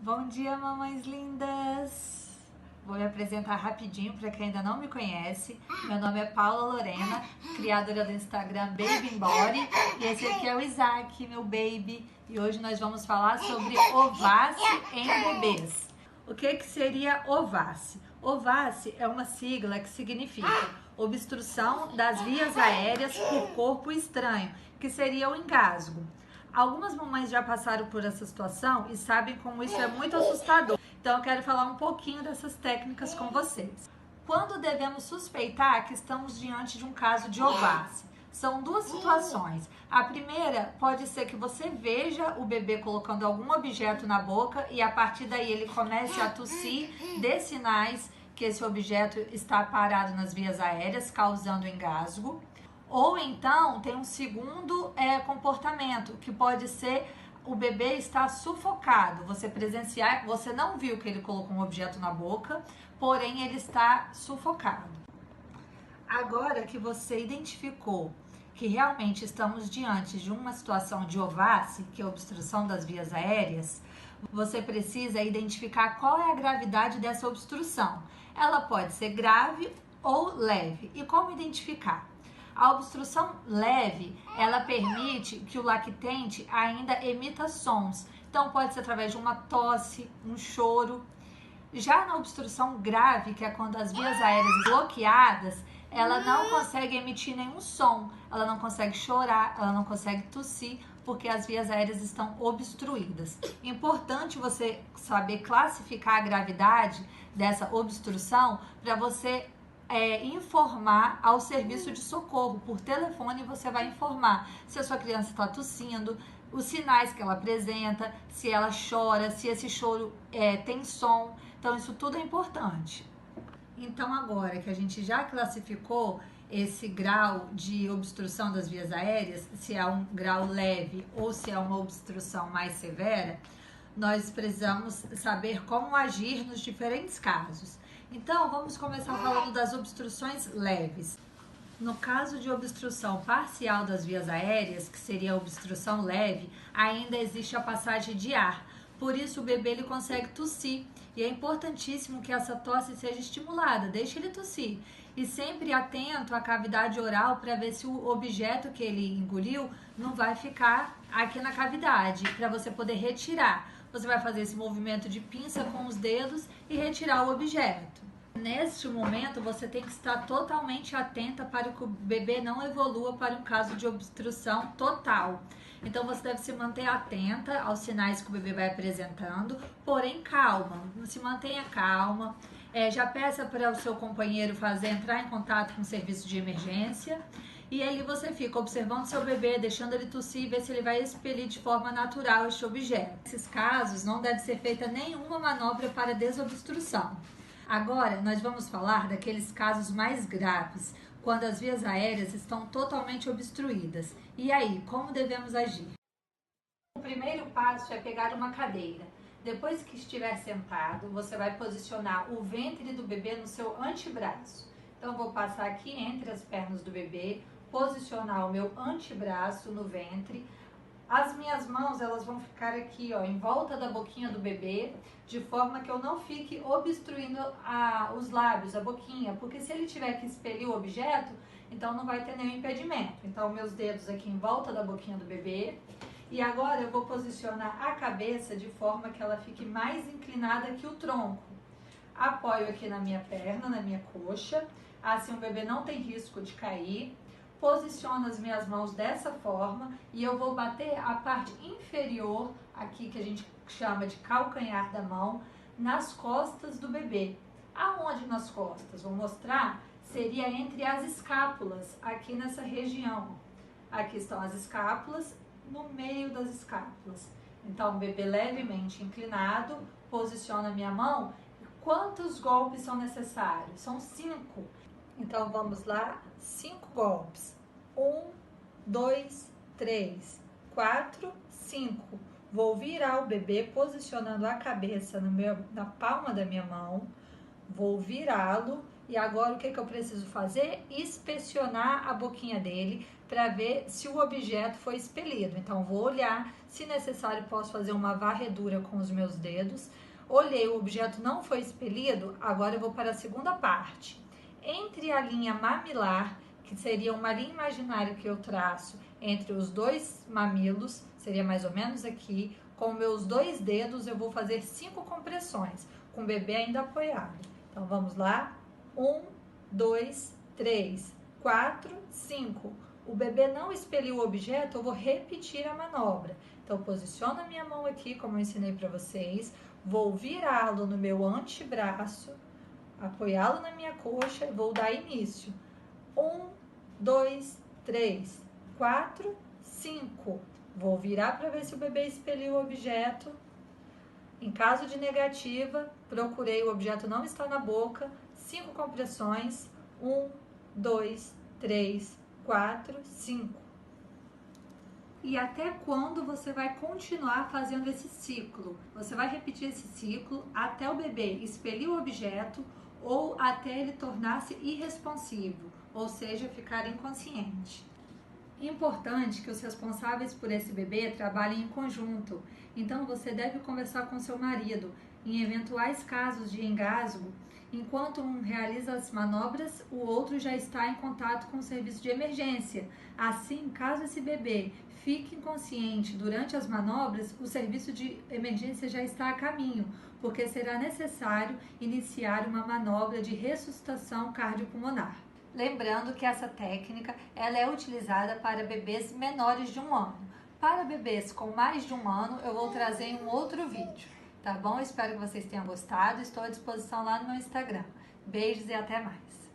Bom dia, mamães lindas! Vou me apresentar rapidinho para quem ainda não me conhece. Meu nome é Paula Lorena, criadora do Instagram Baby Embody, e esse aqui é o Isaac, meu baby. E hoje nós vamos falar sobre ováce em bebês. O que seria ováce? Ováce é uma sigla que significa obstrução das vias aéreas por corpo estranho, que seria o engasgo. Algumas mamães já passaram por essa situação e sabem como isso é muito assustador. Então eu quero falar um pouquinho dessas técnicas com vocês. Quando devemos suspeitar que estamos diante de um caso de ováce? São duas situações. A primeira pode ser que você veja o bebê colocando algum objeto na boca e a partir daí ele comece a tossir, dê sinais que esse objeto está parado nas vias aéreas, causando engasgo. Ou então tem um segundo comportamento, que pode ser o bebê estar sufocado. Você presenciar, você não viu que ele colocou um objeto na boca, porém ele está sufocado. Agora que você identificou que realmente estamos diante de uma situação de ováce, que é a obstrução das vias aéreas, você precisa identificar qual é a gravidade dessa obstrução. Ela pode ser grave ou leve. E como identificar? A obstrução leve, ela permite que o lactente ainda emita sons. Então, pode ser através de uma tosse, um choro. Já na obstrução grave, que é quando as vias aéreas bloqueadas, ela não consegue emitir nenhum som, ela não consegue chorar, ela não consegue tossir, porque as vias aéreas estão obstruídas. Importante você saber classificar a gravidade dessa obstrução para você informar ao serviço de socorro. Por telefone você vai informar se a sua criança está tossindo, os sinais que ela apresenta, se ela chora, se esse choro tem som. Então isso tudo é importante. Então agora que a gente já classificou esse grau de obstrução das vias aéreas, se é um grau leve ou se é uma obstrução mais severa, nós precisamos saber como agir nos diferentes casos. Então, vamos começar falando das obstruções leves. No caso de obstrução parcial das vias aéreas, que seria a obstrução leve, ainda existe a passagem de ar. Por isso, o bebê ele consegue tossir. E é importantíssimo que essa tosse seja estimulada, deixe ele tossir. E sempre atento à cavidade oral para ver se o objeto que ele engoliu não vai ficar aqui na cavidade, para você poder retirar. Você vai fazer esse movimento de pinça com os dedos e retirar o objeto. Neste momento, você tem que estar totalmente atenta para que o bebê não evolua para um caso de obstrução total. Então, você deve se manter atenta aos sinais que o bebê vai apresentando, porém calma, se mantenha calma. Já peça para o seu companheiro entrar em contato com o serviço de emergência. E aí você fica observando seu bebê, deixando ele tossir e ver se ele vai expelir de forma natural este objeto. Nesses casos, não deve ser feita nenhuma manobra para desobstrução. Agora, nós vamos falar daqueles casos mais graves, quando as vias aéreas estão totalmente obstruídas. E aí, como devemos agir? O primeiro passo é pegar uma cadeira. Depois que estiver sentado, você vai posicionar o ventre do bebê no seu antebraço. Então, vou passar aqui entre as pernas do bebê, posicionar o meu antebraço no ventre. As minhas mãos, elas vão ficar aqui, ó, em volta da boquinha do bebê, de forma que eu não fique obstruindo os lábios, a boquinha, porque se ele tiver que expelir o objeto, então não vai ter nenhum impedimento. Então, meus dedos aqui em volta da boquinha do bebê. E agora eu vou posicionar a cabeça de forma que ela fique mais inclinada que o tronco. Apoio aqui na minha perna, na minha coxa, assim o bebê não tem risco de cair. Posiciono as minhas mãos dessa forma e eu vou bater a parte inferior, aqui que a gente chama de calcanhar da mão, nas costas do bebê. Aonde nas costas? Vou mostrar, seria entre as escápulas, aqui nessa região. Aqui estão as escápulas, no meio das escápulas. Então, o bebê levemente inclinado, posiciono a minha mão. Quantos golpes são necessários? São 5. Então, vamos lá, 5 golpes. 1, 2, 3, 4, 5. Vou virar o bebê posicionando a cabeça na palma da minha mão. Vou virá-lo E agora o que eu preciso fazer? Inspecionar a boquinha dele para ver se o objeto foi expelido. Então vou olhar, se necessário posso fazer uma varredura com os meus dedos. Olhei, o objeto não foi expelido, agora eu vou para a segunda parte. Entre a linha mamilar, que seria uma linha imaginária que eu traço entre os dois mamilos, seria mais ou menos aqui, com meus 2 dedos eu vou fazer 5 compressões, com o bebê ainda apoiado. Então vamos lá, 1, 2, 3, 4, 5. O bebê não expeliu o objeto, eu vou repetir a manobra. Então posiciono a minha mão aqui, como eu ensinei para vocês, vou virá-lo no meu antebraço, apoiá-lo na minha coxa e vou dar início. 1, 2, 3, 4, 5. Vou virar para ver se o bebê expeliu o objeto. Em caso de negativa, procurei, o objeto não está na boca. 5 compressões. 1, 2, 3, 4, 5. E até quando você vai continuar fazendo esse ciclo? Você vai repetir esse ciclo até o bebê expelir o objeto ou até ele tornar-se irresponsivo, ou seja, ficar inconsciente. Importante que os responsáveis por esse bebê trabalhem em conjunto. Então você deve conversar com seu marido em eventuais casos de engasgo. Enquanto um realiza as manobras, o outro já está em contato com o serviço de emergência. Assim, caso esse bebê fique inconsciente durante as manobras, o serviço de emergência já está a caminho, porque será necessário iniciar uma manobra de ressuscitação cardiopulmonar. Lembrando que essa técnica ela é utilizada para bebês menores de 1 ano. Para bebês com mais de 1 ano, eu vou trazer em um outro vídeo. Tá bom? Espero que vocês tenham gostado. Estou à disposição lá no meu Instagram. Beijos e até mais!